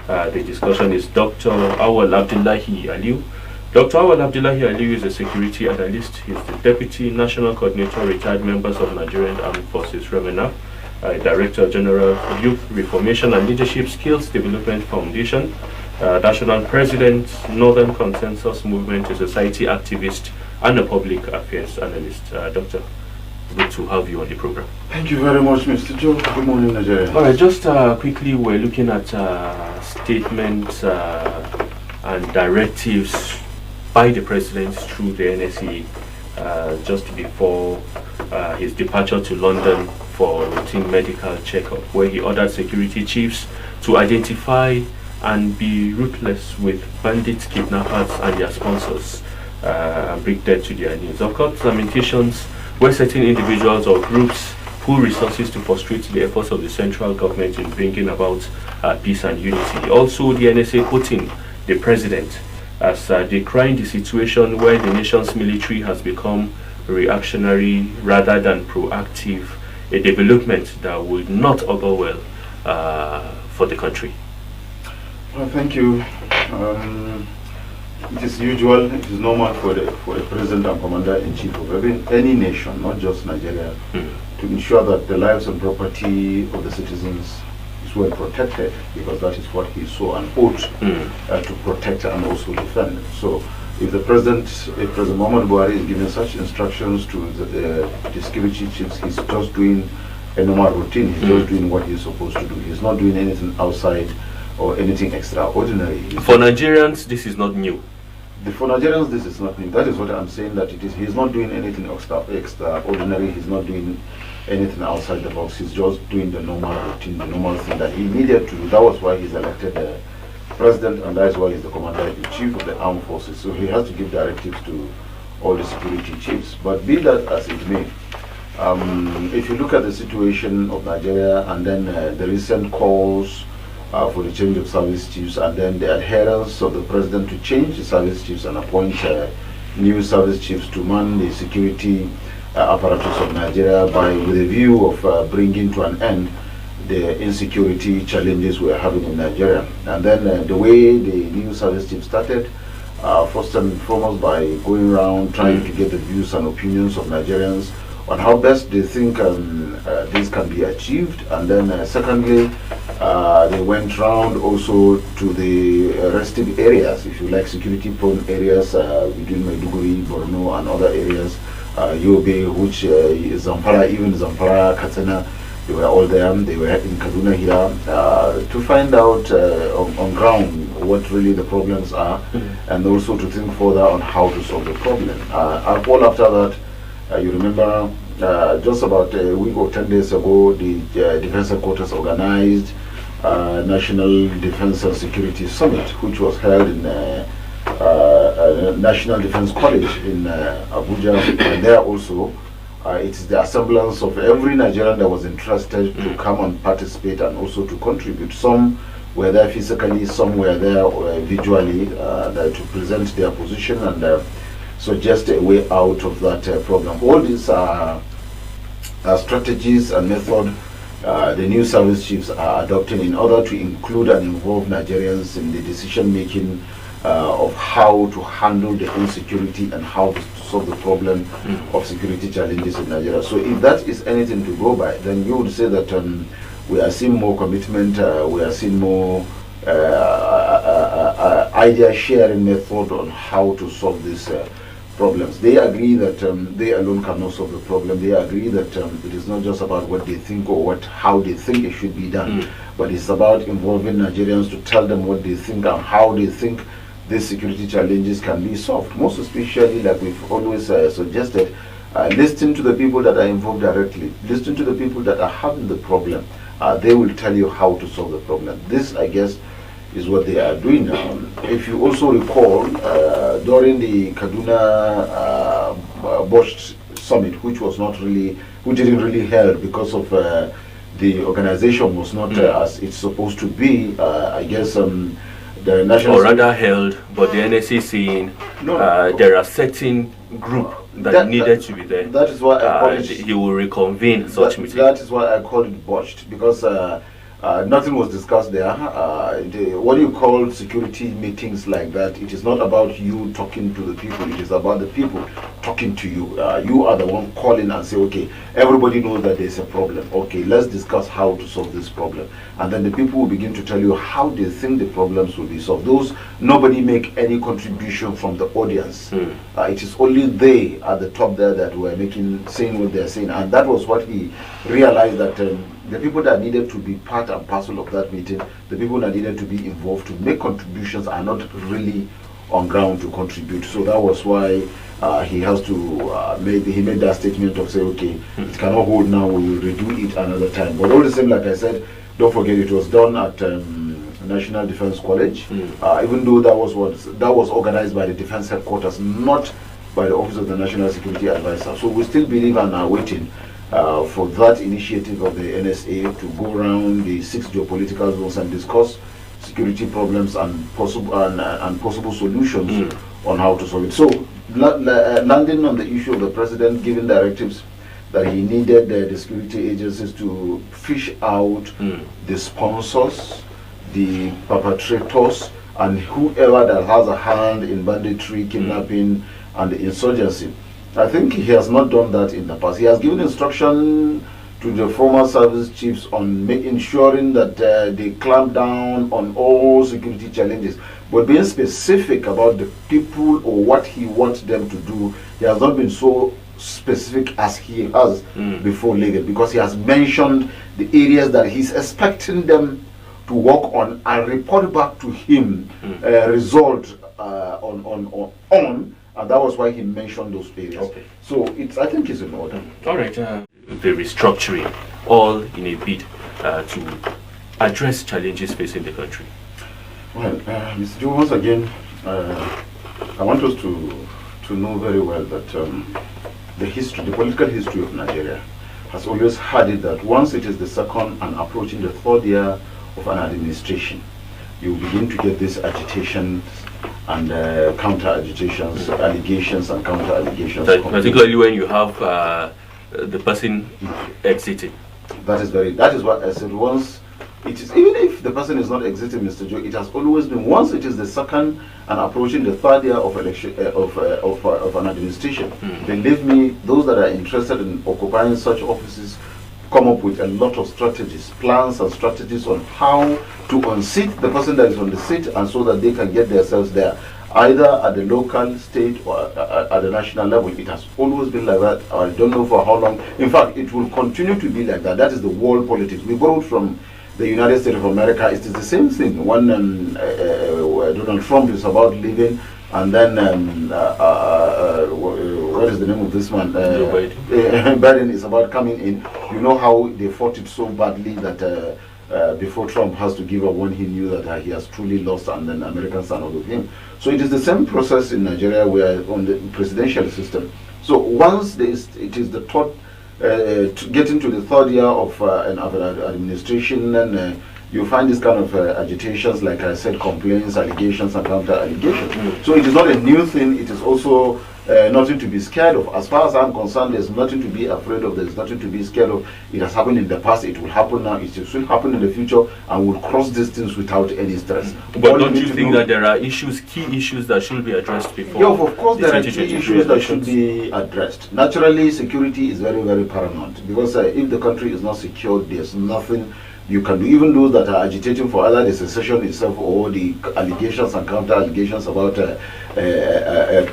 The discussion is Dr. Awal Abdullahi Aliu. Dr. Awal Abdullahi Aliu is a security analyst. He is the Deputy National Coordinator, Retired Members of Nigerian Armed Forces, REMENA, Director General, Youth Reformation and Leadership Skills Development Foundation, National President, Northern Consensus Movement, a society activist, and a public affairs analyst. Doctor, good to have you on the program. Thank you very much, Mr. Joe. Good morning, Nigeria. All right, just quickly, we're looking at statements and directives by the president through the NSA just before his departure to London for routine medical checkup, where he ordered security chiefs to identify and be ruthless with bandits, kidnappers, and their sponsors, and bring them to their knees. Of course, lamentations where certain individuals or groups pool resources to frustrate the efforts of the central government in bringing about peace and unity. Also, the NSA quoting the president as decrying the situation where the nation's military has become reactionary rather than proactive, a development that would not augur well for the country. Well, thank you. It is usual, it is normal for the president and commander-in-chief of any nation, not just Nigeria, to ensure that the lives and property of the citizens is well protected, because that is what he saw an oath to protect and also defend. So if the President Muhammad Buhari is giving such instructions to the security chiefs, he's just doing a normal routine, he's just doing what he's supposed to do. He's not doing anything outside or anything extraordinary. For Nigerians, this is not new. For Nigerians, this is not new. That is what I'm saying, that it is. He's not doing anything extraordinary. He's not doing anything outside the box. He's just doing the normal routine, the normal thing that he needed to do. That was why he's elected president, and that's why he's the commander-in-chief of the armed forces. So he has to give directives to all the security chiefs. But be that as it may, if you look at the situation of Nigeria and then the recent calls for the change of service chiefs, and then the adherence of the president to change the service chiefs and appoint new service chiefs to man the security apparatus of Nigeria with a view of bringing to an end the insecurity challenges we are having in Nigeria. And then the way the new service chief started, first and foremost by going around trying to get the views and opinions of Nigerians on how best they think this can be achieved, and then secondly, they went round also to the restive areas, if you like, security-prone areas between Maiduguri, Borno, and other areas, Yobe, which is Zamfara, even Zamfara, Katsina, they were all there. They were in Kaduna here to find out on ground what really the problems are, and also to think further on how to solve the problem. All after that, you remember just about a week or 10 days ago, the Defense Headquarters organized National Defense and Security Summit, which was held in National Defense College in Abuja. And there also, it's the assemblance of every Nigerian that was interested to come and participate and also to contribute. Some were there physically, some were there visually to present their position and suggest a way out of that problem. All these are strategies and method the new service chiefs are adopting in order to include and involve Nigerians in the decision making of how to handle the insecurity and how to solve the problem of security challenges in Nigeria. So if that is anything to go by, then you would say that we are seeing more commitment, we are seeing more idea sharing method on how to solve these problems. They agree that they alone cannot solve the problem. They agree that it is not just about what they think or how they think it should be done, but it's about involving Nigerians to tell them what they think and how they think these security challenges can be solved. Most especially, like we've always suggested, listen to the people that are involved directly. Listen to the people that are having the problem. They will tell you how to solve the problem. This, I guess, is what they are doing now. If you also recall, during the Kaduna Bosch Summit, which didn't really held because of the organization was not as it's supposed to be. I guess the national, or rather held, but the NSA saying there are certain group that needed to be there. That is why I call it. He will reconvene such meeting. That is why I call it botched, because Nothing was discussed there. What you call security meetings like that, it is not about you talking to the people, it is about the people talking to you. You are the one calling and say, okay, everybody knows that there's a problem. Okay, let's discuss how to solve this problem. And then the people will begin to tell you how they think the problems will be solved. Nobody make any contribution from the audience. It is only they at the top there that were saying what they're saying. And that was what he realized, that the people that needed to be part and parcel of that meeting, the people that needed to be involved to make contributions, are not really on ground to contribute. So that was why he has to he made that statement of say, okay, it cannot hold now, we will redo it another time. But all the same, like I said, don't forget it was done at National Defense College, even though that was organized by the Defense Headquarters, not by the Office of the National Security Advisor. So we still believe and are waiting for that initiative of the NSA to go around the 6 geopolitical zones and discuss security problems and possible solutions on how to solve it. So landing on the issue of the president giving directives that he needed the security agencies to fish out the sponsors, the perpetrators, and whoever that has a hand in banditry, kidnapping, and the insurgency. I think he has not done that in the past. He has given instruction to the former service chiefs on ensuring that they clamp down on all security challenges. But being specific about the people or what he wants them to do, he has not been so specific as he has before lately, because he has mentioned the areas that he's expecting them to work on and report back to him result on. And that was why he mentioned those areas. Okay. So I think it's in order. All right. The restructuring, all in a bid to address challenges facing the country. Well, Mr. Joe, once again, I want us to know very well that the political history of Nigeria has always had it that once it is the second and approaching the third year of an administration, you begin to get these agitations and counter-agitations, allegations and counter-allegations. Particularly when you have the person exiting. That is what I said. Once it is, even if the person is not exiting, Mr. Joe, it has always been, once it is the second and approaching the third year of election of an administration, believe me, those that are interested in occupying such offices come up with a lot of strategies, plans and strategies on how to unseat the person that is on the seat, and so that they can get themselves there, either at the local, state, or at the national level. It has always been like that. I don't know for how long. In fact, it will continue to be like that. That is the world politics. We borrowed from the United States of America. It is the same thing. When Donald Trump is about leaving, and then what is the name of this man? Biden is about coming in. You know how they fought it so badly that before Trump has to give up when he knew that he has truly lost, and then Americans are not with him. So it is the same process in Nigeria, where on the presidential system. So once it is the third, getting to the third year of an administration, and you find this kind of agitations, like I said, complaints, allegations, and counter-allegations. So it is not a new thing. It is also nothing to be scared of. As far as I'm concerned, there's nothing to be afraid of. There's nothing to be scared of. It has happened in the past. It will happen now. It will happen in the future, and we'll cross distance without any stress. But don't you think that there are key issues that should be addressed before? Yeah, of course there are key issues that should be addressed. Naturally, security is very, very paramount, because if the country is not secured, there's nothing you can do. Even those that are agitating for either the secession itself or the allegations and counter-allegations about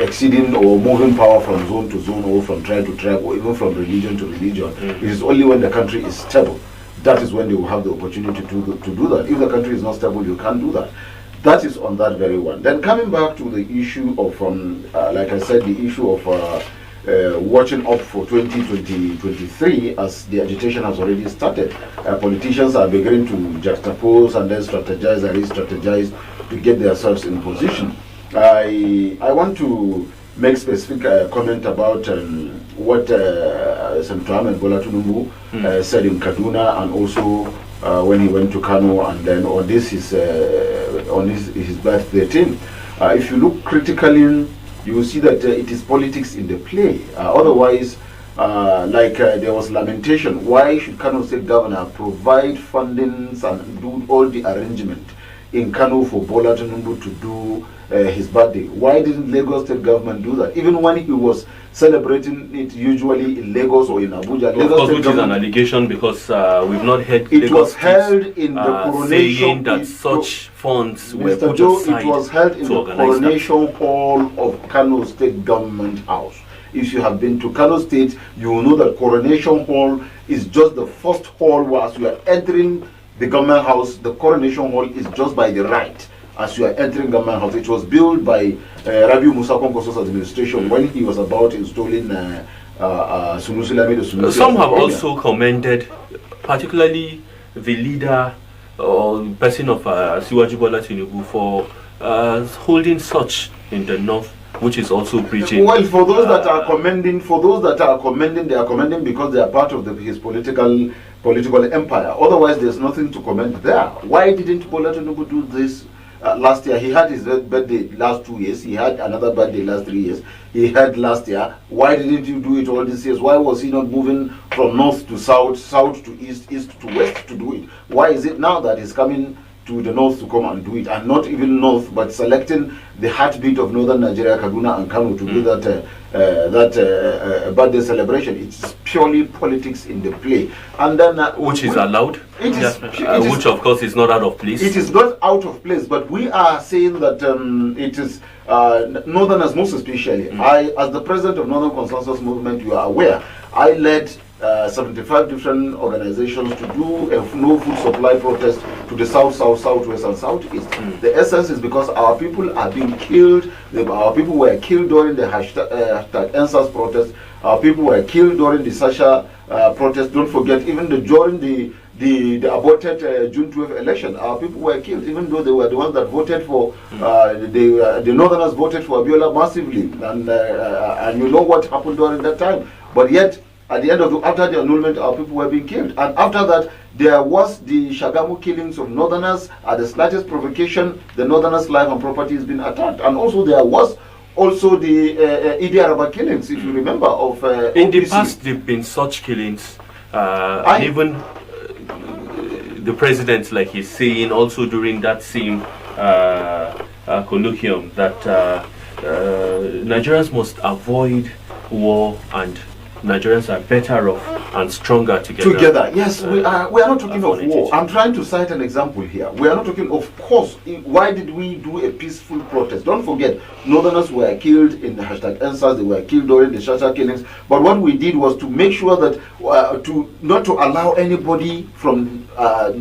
exceeding or moving power from zone to zone, or from tribe to tribe, or even from religion to religion, it is only when the country is stable, that is when they will have the opportunity to do that. If the country is not stable, you can't do that. That is on that very one. Then coming back to the issue of, like I said, the issue of watching up for 2023, as the agitation has already started. Politicians are beginning to juxtapose and then strategize and re-strategize to get themselves in position. I want to make specific comment about what Senator Ahmed Bola Tinubu said in Kaduna, and also when he went to Kano, and then on his birthday thing. If you look critically, you will see that it is politics in the play. Otherwise, there was lamentation. Why should Kano State Governor provide fundings and do all the arrangement in Kano for Bola Tinubu to do his birthday? Why didn't Lagos State Government do that? Even when he was celebrating it usually in Lagos or in Abuja. Of course, which is an allegation because we've not heard it Lagos was held in the coronation saying that such funds were Mr. put Joe, aside it was held in to the organize coronation hall of Kano State Government House. If you have been to Kano State, you will know that Coronation Hall is just the first hall where, as you are entering the government house, the Coronation Hall is just by the right as you are entering government house. It was built by Rabiu Musa Konkoso's administration when he was about installing Sunusi Lamido Sunusi. Some have also commended, particularly the leader or person of Asiwaju Bola Tinubu, for holding such in the north, which is also preaching. Well, for those that are commending, they are commending because they are part of his political empire. Otherwise, there's nothing to commend there. Why didn't Bola Tinubu do this last year? He had his birthday last 2 years. He had another birthday last 3 years. He had last year. Why didn't you do it all these years? Why was he not moving from north to south, south to east, east to west to do it? Why is it now that he's coming to the north to come and do it, and not even north, but selecting the heartbeat of northern Nigeria, Kaduna and Kano, to do that birthday celebration? It's purely politics in the play, and then which is allowed. It is, which of course is not out of place. It is not out of place, but we are saying that it is Northerners most especially. I, as the president of Northern Consensus Movement, you are aware, I led 75 different organizations to do a no food supply protest to the south, south, southwest and southeast. The essence is because our people are being killed. Our people were killed during the hashtag EndSARS protest. Our people were killed during the Sasha protest. Don't forget, even during the aborted June 12th election, our people were killed, even though they were the ones that voted for, the Northerners voted for Abiola massively, and you know what happened during that time. But yet, at the end of after the annulment, our people were being killed. And after that, there was the Shagamu killings of Northerners. At the slightest provocation, the Northerners' life and property has been attacked. And also there was also the Idi Araba killings, if you remember, of in the past, there have been such killings. And even the president, like he's saying, also during that same colloquium, that Nigerians must avoid war and Nigerians are better off and stronger together. Yes, we are not talking of war. I'm trying to cite an example here. We are not talking, of course, why did we do a peaceful protest? Don't forget, Northerners were killed in the hashtag EndSARS, they were killed during the Shasha killings. But what we did was to make sure that, not to allow anybody from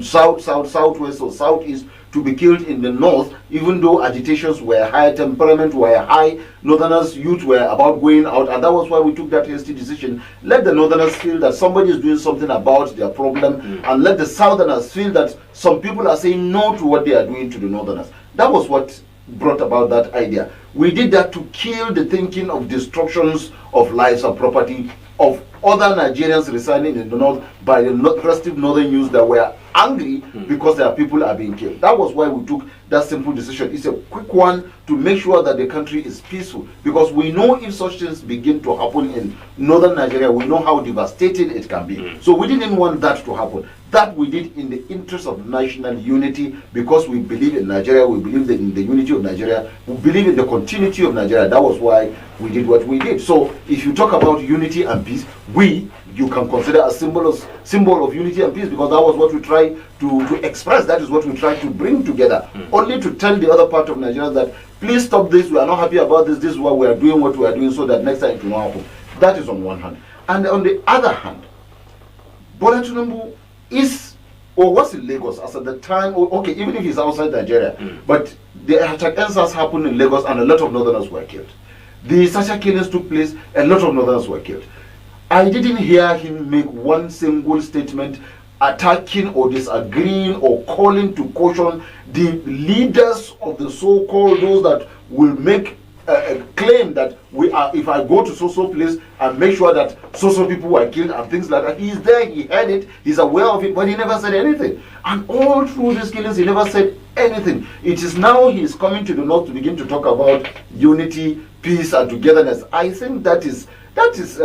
south, southwest or southeast to be killed in the north, even though agitations were high, temperament were high, Northerners' youth were about going out, and that was why we took that hasty decision. Let the Northerners feel that somebody is doing something about their problem, and let the Southerners feel that some people are saying no to what they are doing to the Northerners. That was what brought about that idea. We did that to kill the thinking of destructions of lives and property of other Nigerians residing in the north by the restive northern youth that were angry because their people are being killed. That was why we took that simple decision. It's a quick one to make sure that the country is peaceful, because we know if such things begin to happen in northern Nigeria, we know how devastating it can be. So we didn't want that to happen. That we did in the interest of national unity, because we believe in Nigeria, we believe in the unity of Nigeria, we believe in the continuity of Nigeria. That was why we did what we did. So if you talk about unity and peace, you can consider a symbol of unity and peace, because that was what we tried to express. That is what we tried to bring together. Only to tell the other part of Nigeria that please stop this, we are not happy about this, this is why we are doing what we are doing, so that next time it will not happen. That is on one hand. And on the other hand, Bola Tinubu is, or was in Lagos as at the time, okay, even if he's outside Nigeria, but the attack EndSARS happened in Lagos and a lot of Northerners were killed. The Sasha killings took place, a lot of Northerners were killed. I didn't hear him make one single statement attacking or disagreeing or calling to caution the leaders of the so-called, those that will make a claim that we are, if I go to so-so place and make sure that so-so people were killed and things like that. He's there, he heard it, he's aware of it, but he never said anything. And all through these killings, he never said anything. It is now he's coming to the north to begin to talk about unity, peace and togetherness. I think that is That is,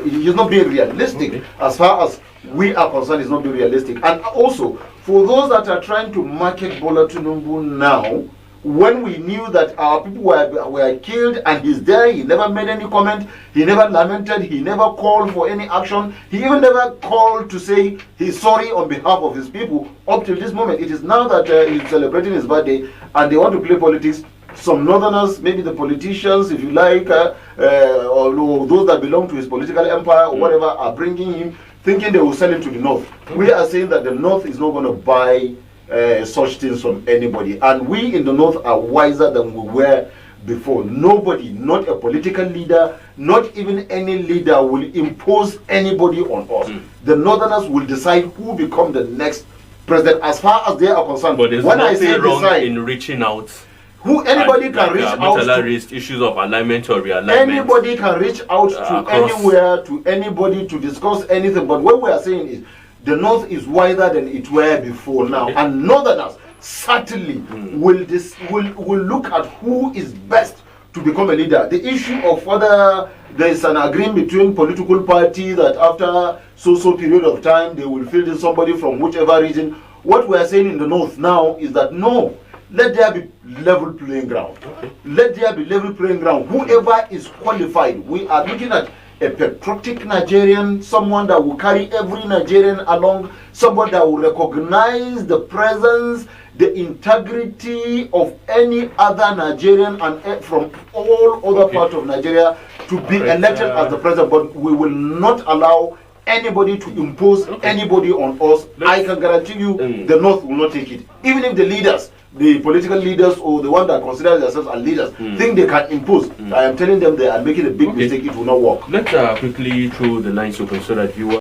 he's not being realistic. Okay. As far as we are concerned, he's not being realistic. And also, for those that are trying to market Bola Tinubu now, when we knew that our people were killed and he's there, he never made any comment, he never lamented, he never called for any action, he even never called to say he's sorry on behalf of his people up till this moment. It is now that he's celebrating his birthday and they want to play politics. Some northerners, maybe the politicians, if you like, or those that belong to his political empire or whatever, are bringing him, thinking they will sell him to the north. We are saying that the north is not going to buy such things from anybody, and we in the north are wiser than we were before. Nobody, not a political leader, not even any leader, will impose anybody on us. The northerners will decide who become the next president as far as they are concerned. But there's when I say nothing wrong decide, in reaching out. anybody can reach out Murtala to raised issues of alignment or realignment. anybody can reach out to across. anywhere, to anybody to discuss anything. But what we are saying is the north is wider than it were before now, and northerners certainly will look at who is best to become a leader. The issue of whether there is an agreement between political parties that after so period of time they will field in somebody from whichever region. What we are saying in the north now is that no, let there be level playing ground. Let there be level playing ground. Whoever is qualified, we are looking at a patriotic Nigerian, someone that will carry every Nigerian along, someone that will recognize the presence, the integrity of any other Nigerian and from all other parts of Nigeria to be elected as the president. But we will not allow anybody to impose anybody on us. I can guarantee you the North will not take it. Even if the leaders, the political leaders or the one that consider themselves as leaders think they can impose, I am telling them they are making a big mistake. It will not work. Let's quickly throw the lines open so that viewers